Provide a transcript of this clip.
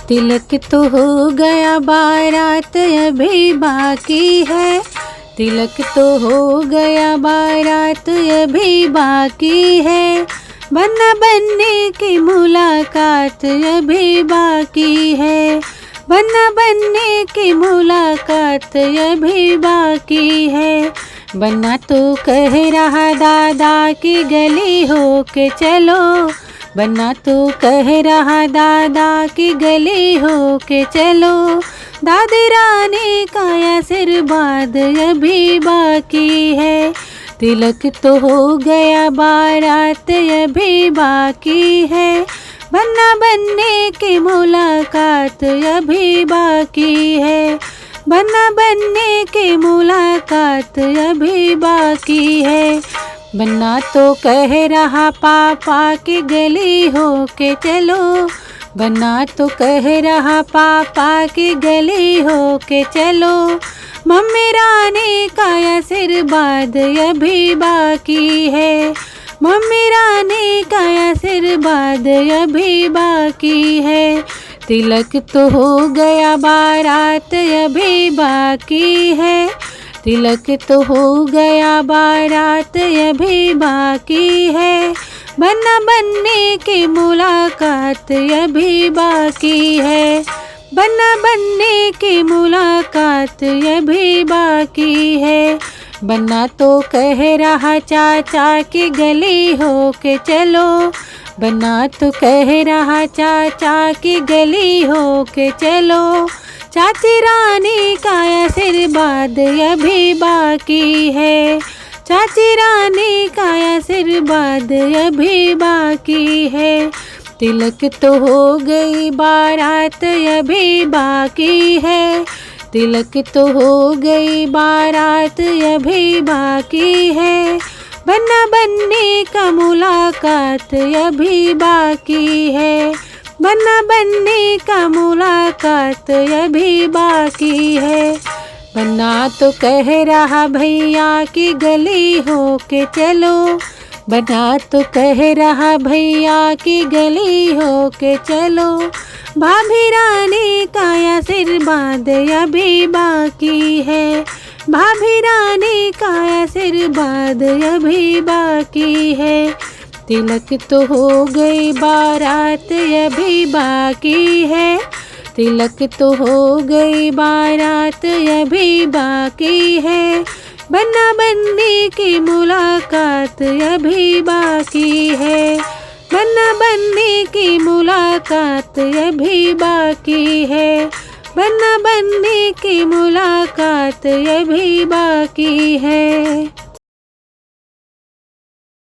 तिलक तो हो गया बारात अभी बाकी है, तिलक तो हो गया बारात अभी बाकी है, बन्ना बनने की मुलाकात अभी बाकी है, बन्ना बनने की मुलाकात अभी बाकी है। बन्ना तो कह रहा दादा की गली हो के चलो, बन्ना तो कह रहा दादा की गली हो के चलो, दादी रानी का आशीर्वाद अभी बाकी है, तिलक तो हो गया बारात अभी बाकी है, बन्ना बनने की मुलाकात अभी बाकी है, बन्ना बनने की मुलाकात अभी बाकी है। बन्ना तो कह रहा पापा की गली हो के चलो, बन्ना तो कह रहा पापा की गली हो के चलो, मम्मी रानी का आशीर्वाद अभी बाकी है, मम्मी रानी का आशीर्वाद अभी बाकी है, तिलक तो हो गया बारात अभी बाकी है, तिलक तो हो गया बारात अभी बाकी है, बन्ना बनने की मुलाकात अभी बाकी है, बन्ना बनने की मुलाकात अभी बाकी है। बन्ना तो कह रहा चाचा की गली हो के चलो, बन्ना तो कह रहा चाचा की गली हो के चलो, चाची रानी का आशीर्वाद अभी बाकी है, चाची रानी का आशीर्वाद अभी बाकी है, तिलक तो हो गई बारात अभी बाकी है, तिलक तो हो गई बारात अभी बाकी है, बन्ना बनने का मुलाकात अभी बाकी है, बन्ना बनने का मुलाकात अभी बाकी है। बन्ना तो कह रहा भैया की गली हो के चलो, बन्ना तो कह रहा भैया की गली हो के चलो, भाभी रानी का आशीर्वाद अभी बाकी है, भाभी रानी का आशीर्वाद अभी बाकी है, तिलक तो हो गई बारात अभी बाकी है, तिलक तो हो गई बारात अभी बाकी है, बन्ना बनने की मुलाकात अभी बाकी है, बन्ना बनने की मुलाकात अभी बाकी है, बन्ना बनने की मुलाकात अभी बाकी है।